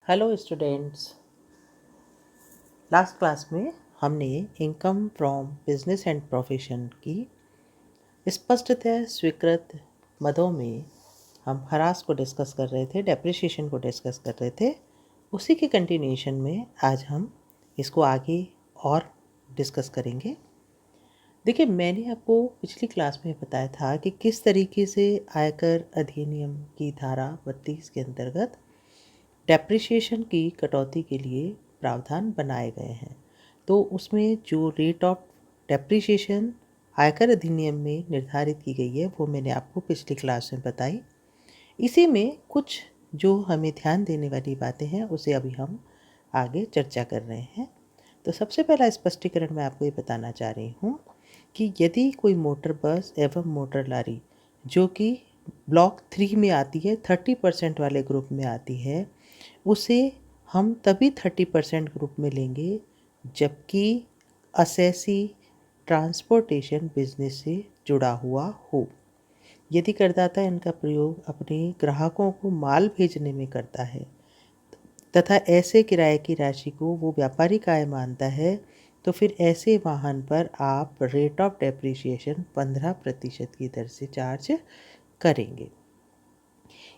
Hello students. Last class में हमने income from business and profession की स्पष्टतः स्वीकृत मदों में हम हरास को डिस्कस कर रहे थे, डेप्रिसिएशन को डिस्कस कर रहे थे। उसी के कंटिन्यूएशन में आज हम इसको आगे और डिस्कस करेंगे। देखिए, मैंने आपको पिछली क्लास में बताया था कि किस तरीके से आयकर अधिनियम की धारा 32 के अंतर्गत डेप्रिसिएशन की कटौती के लिए प्रावधान बनाए गए हैं। तो उसमें जो रेट ऑफ डेप्रिसिएशन आयकर अधिनियम में निर्धारित की गई है वो मैंने आपको पिछली क्लास में बताई। इसी में कुछ जो हमें ध्यान देने वाली बातें हैं उसे अभी हम आगे चर्चा कर रहे हैं। तो सबसे पहला स्पष्टीकरण मैं आपको ये बताना चाह रही हूँ कि यदि कोई मोटर बस एवं मोटर लारी जो कि ब्लॉक 3 में आती है, 30% वाले ग्रुप में आती है, उसे हम तभी 30% ग्रुप में लेंगे जबकि असेसी ट्रांसपोर्टेशन बिजनेस से जुड़ा हुआ हो। यदि करदाता इनका प्रयोग अपने ग्राहकों को माल भेजने में करता है तथा ऐसे किराए की राशि को वो व्यापारिक आय मानता है, तो फिर ऐसे वाहन पर आप रेट ऑफ डेप्रिसिएशन 15% की दर से चार्ज करेंगे।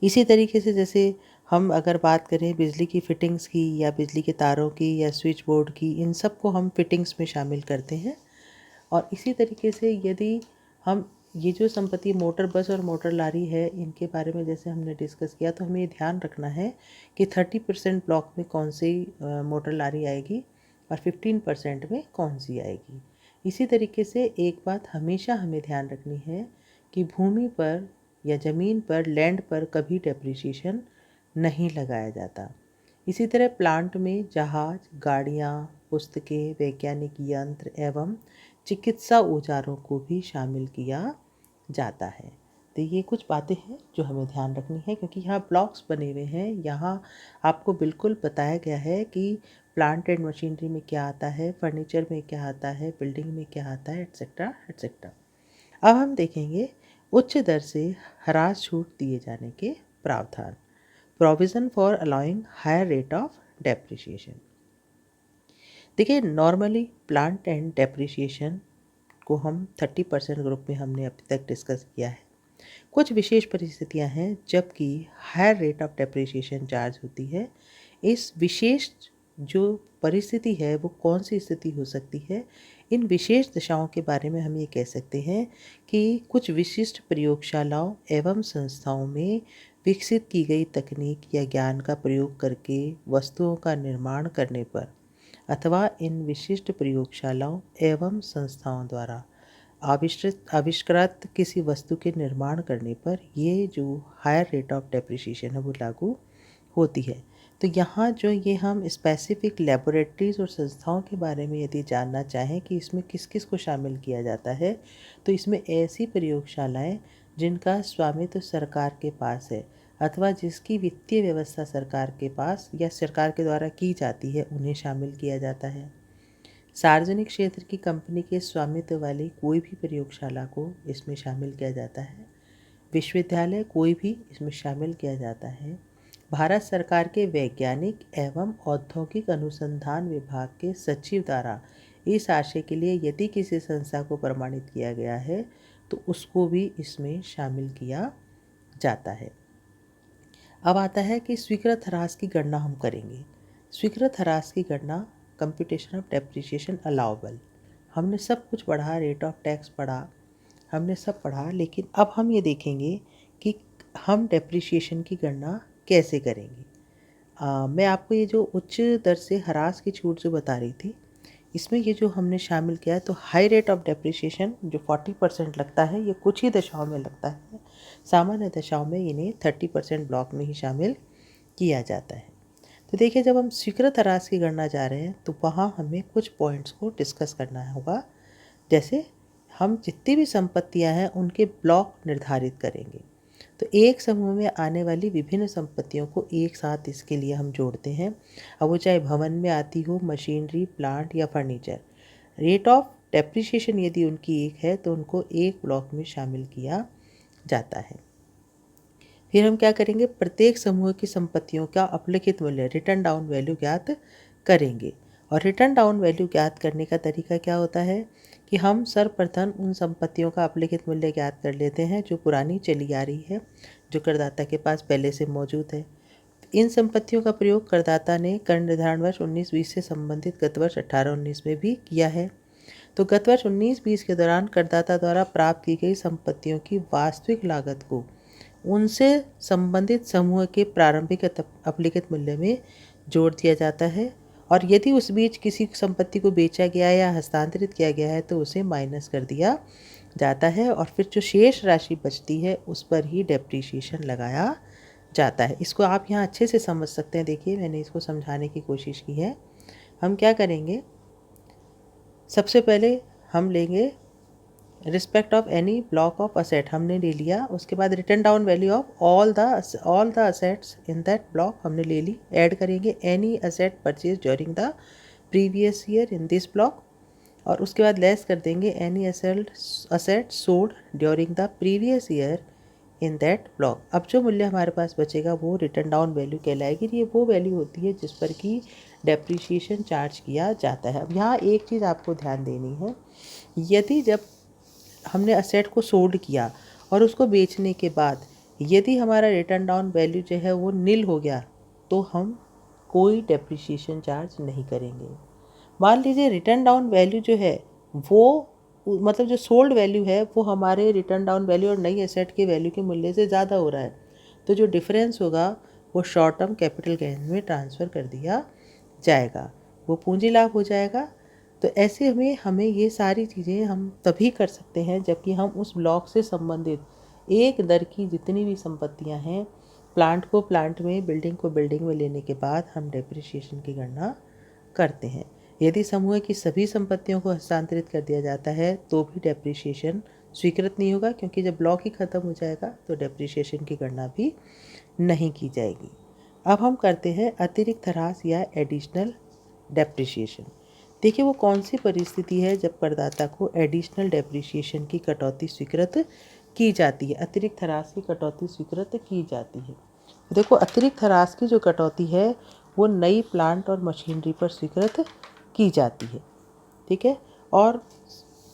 इसी तरीके से जैसे हम अगर बात करें बिजली की फिटिंग्स की या बिजली के तारों की या स्विच बोर्ड की, इन सब को हम फिटिंग्स में शामिल करते हैं। और इसी तरीके से यदि हम ये जो संपत्ति मोटर बस और मोटर लारी है इनके बारे में जैसे हमने डिस्कस किया, तो हमें ये ध्यान रखना है कि 30% ब्लॉक में कौन सी मोटर लारी आएगी और 15% में कौन सी आएगी। इसी तरीके से एक बात हमेशा हमें ध्यान रखनी है कि भूमि पर या ज़मीन पर, लैंड पर कभी डेप्रिसिएशन नहीं लगाया जाता। इसी तरह प्लांट में जहाज, गाड़ियाँ, पुस्तकें, वैज्ञानिक यंत्र एवं चिकित्सा औजारों को भी शामिल किया जाता है। तो ये कुछ बातें हैं जो हमें ध्यान रखनी है, क्योंकि यहाँ ब्लॉक्स बने हुए हैं। यहाँ आपको बिल्कुल बताया गया है कि प्लांट एंड मशीनरी में क्या आता है, फर्नीचर में क्या आता है, बिल्डिंग में क्या आता है, एट्सेट्रा एट्सेट्रा। अब हम देखेंगे उच्च दर से ह्रास छूट दिए जाने के प्रावधान, provision for allowing higher rate of depreciation. देखिए, नॉर्मली प्लांट एंड डेप्रिसिएशन को हम 30% ग्रुप में हमने अभी तक डिस्कस किया है। कुछ विशेष परिस्थितियां हैं जबकि higher rate of depreciation charge होती है। इस विशेष जो परिस्थिति है वो कौन सी स्थिति हो सकती है, इन विशेष दशाओं के बारे में हम ये कह सकते हैं कि कुछ विशिष्ट प्रयोगशालाओं एवं संस्थाओं में विकसित की गई तकनीक या ज्ञान का प्रयोग करके वस्तुओं का निर्माण करने पर अथवा इन विशिष्ट प्रयोगशालाओं एवं संस्थाओं द्वारा आविष्कृत किसी वस्तु के निर्माण करने पर ये जो हायर रेट ऑफ डेप्रिसिएशन है वो लागू होती है। तो यहाँ जो ये हम स्पेसिफिक लेबोरेटरीज और संस्थाओं के बारे में यदि जानना चाहें कि इसमें किस किस को शामिल किया जाता है, तो इसमें ऐसी प्रयोगशालाएं जिनका स्वामित्व सरकार के पास है अथवा जिसकी वित्तीय व्यवस्था सरकार के पास या सरकार के द्वारा की जाती है, उन्हें शामिल किया जाता है। सार्वजनिक क्षेत्र की कंपनी के स्वामित्व वाली कोई भी प्रयोगशाला को इसमें शामिल किया जाता है। विश्वविद्यालय कोई भी इसमें शामिल किया जाता है। भारत सरकार के वैज्ञानिक एवं औद्योगिक अनुसंधान विभाग के सचिव द्वारा इस आशय के लिए यदि किसी संस्था को प्रमाणित किया गया है तो उसको भी इसमें शामिल किया जाता है। अब आता है कि स्वीकृत ह्रास की गणना हम करेंगे। स्वीकृत ह्रास की गणना, कंप्यूटेशन ऑफ डेप्रिसिएशन अलाउबल, हमने सब कुछ पढ़ा, रेट ऑफ टैक्स पढ़ा, हमने सब पढ़ा, लेकिन अब हम ये देखेंगे कि हम डेप्रिसिएशन की गणना कैसे करेंगे। मैं आपको ये जो उच्च दर से ह्रास की छूट जो बता रही थी, इसमें ये जो हमने शामिल किया है, तो हाई रेट ऑफ डेप्रिसिएशन जो 40% लगता है, ये कुछ ही दशाओं में लगता है। सामान्य दशाओं में इन्हें 30% ब्लॉक में ही शामिल किया जाता है। तो देखिए, जब हम स्वीकृत ह्रास की गणना जा रहे हैं तो वहाँ हमें कुछ पॉइंट्स को डिस्कस करना होगा। जैसे हम जितनी भी संपत्तियाँ हैं उनके ब्लॉक निर्धारित करेंगे। तो एक समूह में आने वाली विभिन्न संपत्तियों को एक साथ इसके लिए हम जोड़ते हैं। अब वो चाहे भवन में आती हो, मशीनरी, प्लांट या फर्नीचर, रेट ऑफ डेप्रिसिएशन यदि उनकी एक है तो उनको एक ब्लॉक में शामिल किया जाता है। फिर हम क्या करेंगे, प्रत्येक समूह की संपत्तियों का अपलिखित मूल्य रिटर्न डाउन वैल्यू ज्ञात करेंगे। और रिटर्न डाउन वैल्यू ज्ञात करने का तरीका क्या होता है कि हम सर्वप्रथम उन संपत्तियों का अपलिखित मूल्य ज्ञात कर लेते हैं जो पुरानी चली आ रही है, जो करदाता के पास पहले से मौजूद है। इन संपत्तियों का प्रयोग करदाता ने कर निर्धारण वर्ष 19-20 से संबंधित गत वर्ष 18-19 में भी किया है। तो गत वर्ष 19-20 के दौरान करदाता द्वारा प्राप्त की गई संपत्तियों की वास्तविक लागत को उनसे संबंधित समूह के प्रारंभिक अपलिखित मूल्य में जोड़ दिया जाता है, और यदि उस बीच किसी संपत्ति को बेचा गया या हस्तांतरित किया गया है तो उसे माइनस कर दिया जाता है, और फिर जो शेष राशि बचती है उस पर ही डेप्रीशिएशन लगाया जाता है। इसको आप यहाँ अच्छे से समझ सकते हैं। देखिए, मैंने इसको समझाने की कोशिश की है। हम क्या करेंगे, सबसे पहले हम लेंगे respect of any block of asset, हमने ले लिया। उसके बाद return down value of all the assets in that block हमने ले ली। ऐड करेंगे any asset purchase during the previous year in this block, और उसके बाद लेस कर देंगे any asset sold during the previous year in that block. अब जो मूल्य हमारे पास बचेगा वो रिटर्न डाउन वैल्यू कहलाएगी। ये वो वैल्यू होती है जिस पर कि डेप्रीशिएशन चार्ज किया जाता है। अब यहाँ एक चीज़ आपको ध्यान देनी है, यदि जब हमने असेट को सोल्ड किया और उसको बेचने के बाद यदि हमारा रिटर्न डाउन वैल्यू जो है वो नील हो गया तो हम कोई डेप्रीशिएशन चार्ज नहीं करेंगे। मान लीजिए रिटर्न डाउन वैल्यू जो है वो मतलब जो सोल्ड वैल्यू है वो हमारे रिटर्न डाउन वैल्यू और नई एसेट के वैल्यू के मूल्य से ज़्यादा हो रहा है, तो जो डिफरेंस होगा वो शॉर्ट टर्म कैपिटल गेन में ट्रांसफ़र कर दिया जाएगा, वो पूंजी लाभ हो जाएगा। तो ऐसे में हमें ये सारी चीज़ें हम तभी कर सकते हैं जबकि हम उस ब्लॉक से संबंधित एक दर की जितनी भी संपत्तियां हैं, प्लांट को प्लांट में, बिल्डिंग को बिल्डिंग में लेने के बाद हम डेप्रिसिएशन की गणना करते हैं। यदि समूह की सभी संपत्तियों को हस्तांतरित कर दिया जाता है तो भी डेप्रिसिएशन स्वीकृत नहीं होगा, क्योंकि जब ब्लॉक ही ख़त्म हो जाएगा तो डेप्रिसिएशन की गणना भी नहीं की जाएगी। अब हम करते हैं अतिरिक्त ह्रास या एडिशनल डेप्रिसिएशन। देखिए, वो कौन सी परिस्थिति है जब करदाता को एडिशनल डेप्रिसिएशन की कटौती स्वीकृत की जाती है, अतिरिक्त ह्रास की कटौती स्वीकृत की जाती है। देखो, अतिरिक्त ह्रास की जो कटौती है वो नई प्लांट और मशीनरी पर स्वीकृत की जाती है, ठीक है। और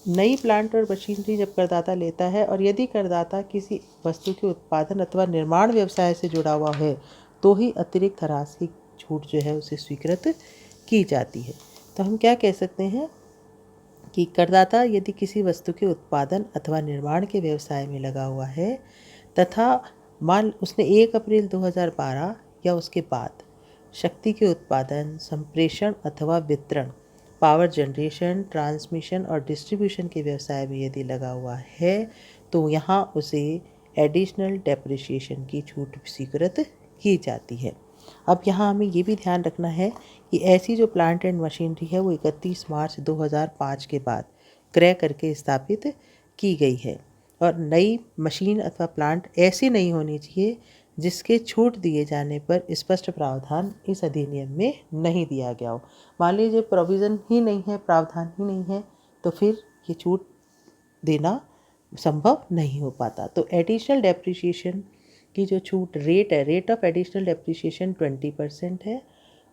नई प्लांट और मशीनरी जब करदाता लेता है और यदि करदाता किसी वस्तु के उत्पादन अथवा निर्माण व्यवसाय से जुड़ा हुआ है तो ही अतिरिक्त ह्रास की छूट जो है उसे स्वीकृत की जाती है। तो हम क्या कह सकते हैं कि करदाता यदि किसी वस्तु के उत्पादन अथवा निर्माण के व्यवसाय में लगा हुआ है तथा मान उसने 1 अप्रैल 2012 या उसके बाद शक्ति के उत्पादन, संप्रेषण अथवा वितरण, पावर जनरेशन, ट्रांसमिशन और डिस्ट्रीब्यूशन के व्यवसाय में यदि लगा हुआ है तो यहाँ उसे एडिशनल डेप्रिसिएशन की छूट स्वीकृत की जाती है। अब यहाँ हमें ये भी ध्यान रखना है कि ऐसी जो प्लांट एंड मशीनरी है वो 31 मार्च 2005 के बाद क्रय करके स्थापित की गई है, और नई मशीन अथवा प्लांट ऐसी नहीं होनी चाहिए जिसके छूट दिए जाने पर स्पष्ट प्रावधान इस अधिनियम में नहीं दिया गया हो। मान लीजिए प्रोविज़न ही नहीं है, प्रावधान ही नहीं है, तो फिर ये छूट देना संभव नहीं हो पाता। तो एडिशनल डेप्रिसिएशन की जो छूट रेट है, रेट ऑफ एडिशनल डेप्रिसिएशन 20% है,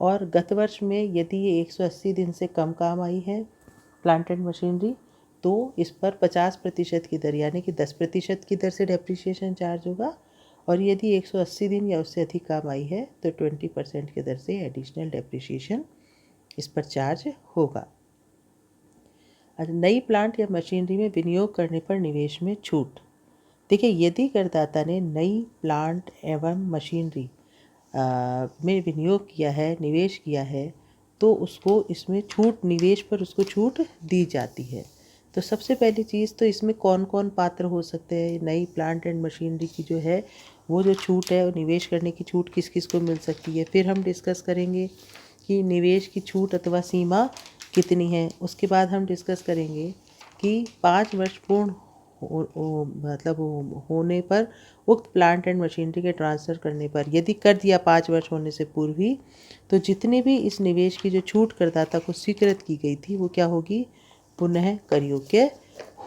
और गत वर्ष में यदि ये 180 दिन से कम काम आई है प्लांट एंड मशीनरी तो इस पर 50% की दर यानी कि 10% की दर से डेप्रिसिएशन चार्ज होगा, और यदि 180 दिन या उससे अधिक काम आई है तो 20% की दर से एडिशनल डेप्रिसिएशन इस पर चार्ज होगा। नई प्लांट या मशीनरी में विनियोग करने पर निवेश में छूट। देखिए, यदि करदाता ने नई प्लांट एवं मशीनरी में विनियोग किया है, निवेश किया है, तो उसको इसमें छूट, निवेश पर उसको छूट दी जाती है। तो सबसे पहली चीज़ तो इसमें कौन कौन पात्र हो सकते हैं, नई प्लांट एंड मशीनरी की जो है वो जो छूट है, निवेश करने की छूट किस किस को मिल सकती है। फिर हम डिस्कस करेंगे कि निवेश की छूट अथवा सीमा कितनी है। उसके बाद हम डिस्कस करेंगे कि 5 वर्ष पूर्ण होने पर उक्त प्लांट एंड मशीनरी के ट्रांसफ़र करने पर यदि कर दिया 5 वर्ष होने से पूर्व ही, तो जितने भी इस निवेश की जो छूट करदाता को स्वीकृत की गई थी वो क्या होगी, पुनः कर योग्य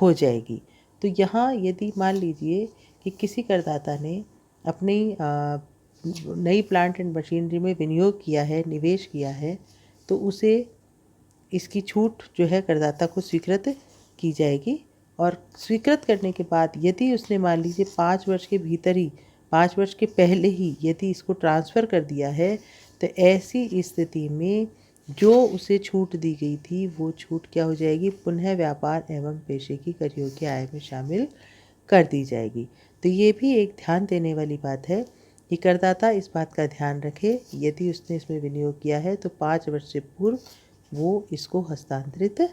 हो जाएगी। तो यहाँ यदि मान लीजिए कि किसी करदाता ने अपनी नई प्लांट एंड मशीनरी में विनियोग किया है, निवेश किया है, तो उसे इसकी छूट जो है करदाता को स्वीकृत की जाएगी। और स्वीकृत करने के बाद यदि उसने मान लीजिए 5 वर्ष के भीतर ही, 5 वर्ष के पहले ही यदि इसको ट्रांसफ़र कर दिया है, तो ऐसी स्थिति में जो उसे छूट दी गई थी वो छूट क्या हो जाएगी, पुनः व्यापार एवं पेशे की कर योग्य आय में शामिल कर दी जाएगी। तो ये भी एक ध्यान देने वाली बात है कि करदाता इस बात का ध्यान रखे, यदि उसने इसमें विनियोग किया है तो 5 वर्ष से पूर्व वो इसको हस्तांतरित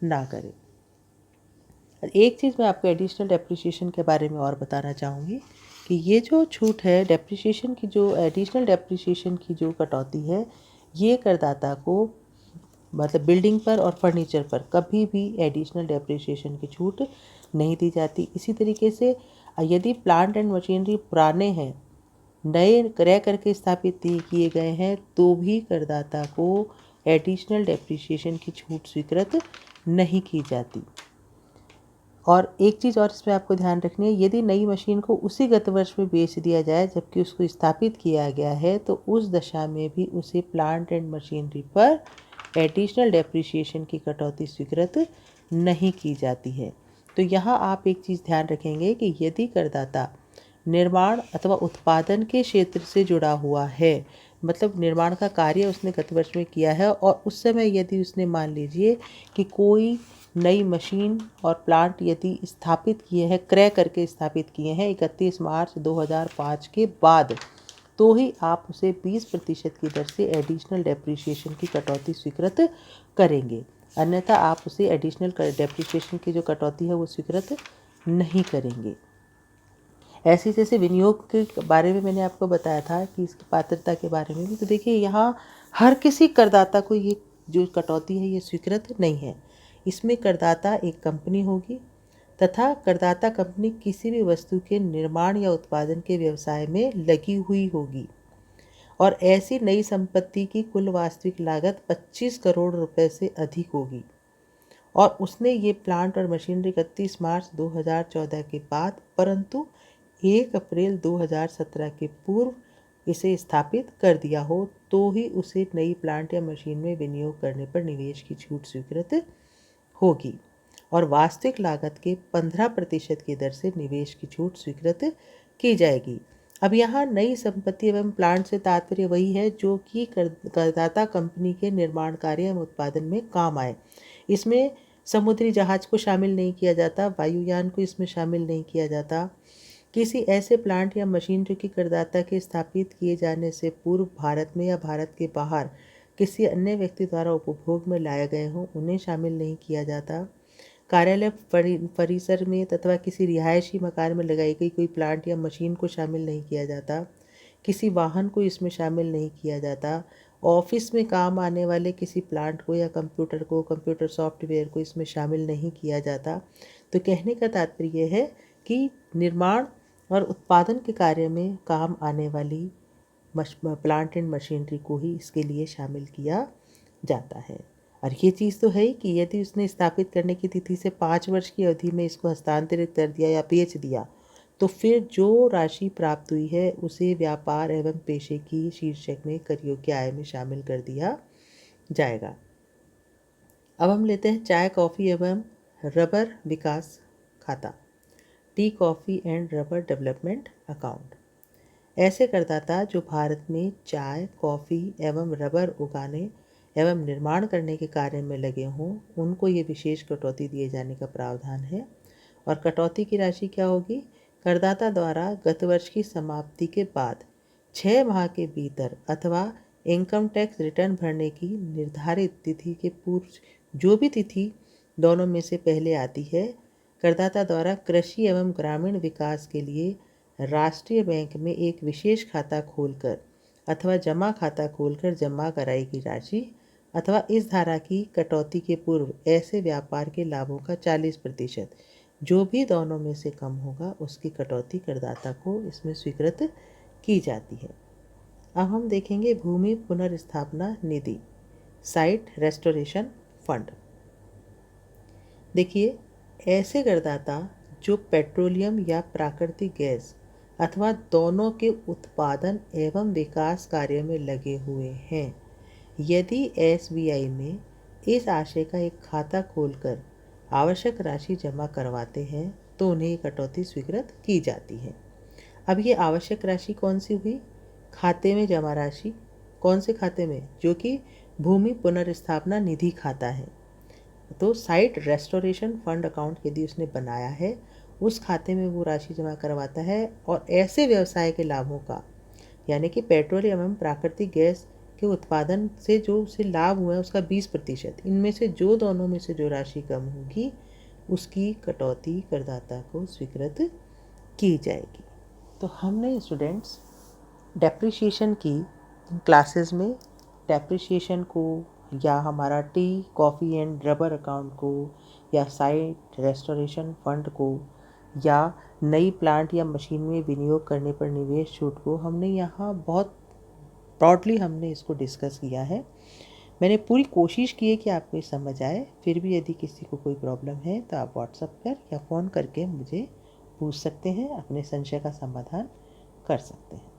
ना करे। और एक चीज़ मैं आपको एडिशनल डेप्रिसिएशन के बारे में और बताना चाहूँगी कि ये जो छूट है डेप्रिसिएशन की, जो एडिशनल डेप्रिसिएशन की जो कटौती है, ये करदाता को मतलब बिल्डिंग पर और फर्नीचर पर कभी भी एडिशनल डेप्रिसिएशन की छूट नहीं दी जाती। इसी तरीके से यदि प्लांट एंड मशीनरी पुराने हैं, नए क्रय करके स्थापित किए गए हैं, तो भी करदाता को एडिशनल डेप्रिसिएशन की छूट स्वीकृत नहीं की जाती। और एक चीज़ और इसमें आपको ध्यान रखनी है, यदि नई मशीन को उसी गत वर्ष में बेच दिया जाए जबकि उसको स्थापित किया गया है, तो उस दशा में भी उसे प्लांट एंड मशीनरी पर एडिशनल डेप्रिसिएशन की कटौती स्वीकृत नहीं की जाती है। तो यहाँ आप एक चीज़ ध्यान रखेंगे कि यदि करदाता निर्माण अथवा उत्पादन के क्षेत्र से जुड़ा हुआ है, मतलब निर्माण का कार्य उसने गत वर्ष में किया है और उस समय यदि उसने मान लीजिए कि कोई नई मशीन और प्लांट यदि स्थापित किए हैं, क्रय करके स्थापित किए हैं 31 मार्च 2005 के बाद, तो ही आप उसे 20% की दर से एडिशनल डेप्रिसिएशन की कटौती स्वीकृत करेंगे। अन्यथा आप उसे एडिशनल डेप्रिसिएशन की जो कटौती है वो स्वीकृत नहीं करेंगे। ऐसे जैसे विनियोग के बारे में मैंने आपको बताया था कि इसकी पात्रता के बारे में भी, तो देखिए यहाँ हर किसी करदाता को ये जो कटौती है ये स्वीकृत नहीं है। इसमें करदाता एक कंपनी होगी तथा करदाता कंपनी किसी भी वस्तु के निर्माण या उत्पादन के व्यवसाय में लगी हुई होगी और ऐसी नई संपत्ति की कुल वास्तविक लागत 25 करोड़ रुपए से अधिक होगी और उसने ये प्लांट और मशीनरी 31 मार्च 2014 के बाद परंतु 1 अप्रैल 2017 के पूर्व इसे स्थापित कर दिया हो, तो ही उसे नई प्लांट या मशीन में विनियोग करने पर निवेश की छूट स्वीकृत होगी और वास्तविक लागत के 15% की दर से निवेश की छूट स्वीकृत की जाएगी। अब यहाँ नई संपत्ति एवं प्लांट से तात्पर्य वही है जो कि करदाता कंपनी के निर्माण कार्य एवं उत्पादन में काम आए। इसमें समुद्री जहाज को शामिल नहीं किया जाता, वायुयान को इसमें शामिल नहीं किया जाता। किसी ऐसे प्लांट या मशीन जो कि करदाता के स्थापित किए जाने से पूर्व भारत में या भारत के बाहर किसी अन्य व्यक्ति द्वारा उपभोग में लाए गए हों, उन्हें शामिल नहीं किया जाता। कार्यालय परिसर में तथा किसी रिहायशी मकान में लगाई गई कोई प्लांट या मशीन को शामिल नहीं किया जाता। किसी वाहन को इसमें शामिल नहीं किया जाता। ऑफिस में काम आने वाले किसी प्लांट को या कंप्यूटर को, कंप्यूटर सॉफ्टवेयर को इसमें शामिल नहीं किया जाता। तो कहने का तात्पर्य है कि निर्माण और उत्पादन के कार्य में काम आने वाली प्लांट एंड मशीनरी को ही इसके लिए शामिल किया जाता है। और ये चीज़ तो है ही कि यदि उसने स्थापित करने की तिथि से 5 वर्ष की अवधि में इसको हस्तांतरित कर दिया या बेच दिया, तो फिर जो राशि प्राप्त हुई है उसे व्यापार एवं पेशे की शीर्षक में कर योग्य आय में शामिल कर दिया जाएगा। अब हम लेते हैं चाय, कॉफ़ी एवं रबर विकास खाता, tea coffee and rubber development account. ऐसे करदाता जो भारत में चाय, कॉफ़ी एवं रबर उगाने एवं निर्माण करने के कार्य में लगे हों, उनको ये विशेष कटौती दिए जाने का प्रावधान है। और कटौती की राशि क्या होगी? करदाता द्वारा गत वर्ष की समाप्ति के बाद 6 माह के भीतर अथवा इनकम टैक्स रिटर्न भरने की निर्धारित तिथि के पूर्व जो भी तिथि दोनों में से पहले आती है, करदाता द्वारा कृषि एवं ग्रामीण विकास के लिए राष्ट्रीय बैंक में एक विशेष खाता खोलकर अथवा जमा खाता खोलकर जमा कराई गई राशि अथवा इस धारा की कटौती के पूर्व ऐसे व्यापार के लाभों का 40% जो भी दोनों में से कम होगा उसकी कटौती करदाता को इसमें स्वीकृत की जाती है। अब हम देखेंगे भूमि पुनर्स्थापना निधि, साइट रेस्टोरेशन फंड। देखिए, ऐसे करदाता जो पेट्रोलियम या प्राकृतिक गैस अथवा दोनों के उत्पादन एवं विकास कार्य में लगे हुए हैं। यदि एसबीआई में इस आशय का एक खाता खोलकर आवश्यक राशि जमा करवाते हैं तो उन्हें कटौती स्वीकृत की जाती है। अब ये आवश्यक राशि कौन सी हुई? खाते में जमा राशि। कौन से खाते में? जो कि भूमि पुनर्स्थापना निधि खाता है। तो साइट रेस्टोरेशन फंड अकाउंट यदि उसने बनाया है, उस खाते में वो राशि जमा करवाता है और ऐसे व्यवसाय के लाभों का, यानी कि पेट्रोलियम एवं प्राकृतिक गैस के उत्पादन से जो उसे लाभ हुआ है उसका 20%, इनमें से जो दोनों में से जो राशि कम होगी उसकी कटौती करदाता को स्वीकृत की जाएगी। तो हमने स्टूडेंट्स डेप्रिसिएशन की क्लासेस में डेप्रिसिएशन को या हमारा tea coffee and rubber account को या साइट रेस्टोरेशन फंड को या नई प्लांट या मशीन में विनियोग करने पर निवेश छूट को हमने यहाँ बहुत ब्रॉडली हमने इसको डिस्कस किया है। मैंने पूरी कोशिश की है कि आपको ये समझ आए। फिर भी यदि किसी को कोई प्रॉब्लम है तो आप व्हाट्सएप पर या फ़ोन करके मुझे पूछ सकते हैं, अपने संशय का समाधान कर सकते हैं।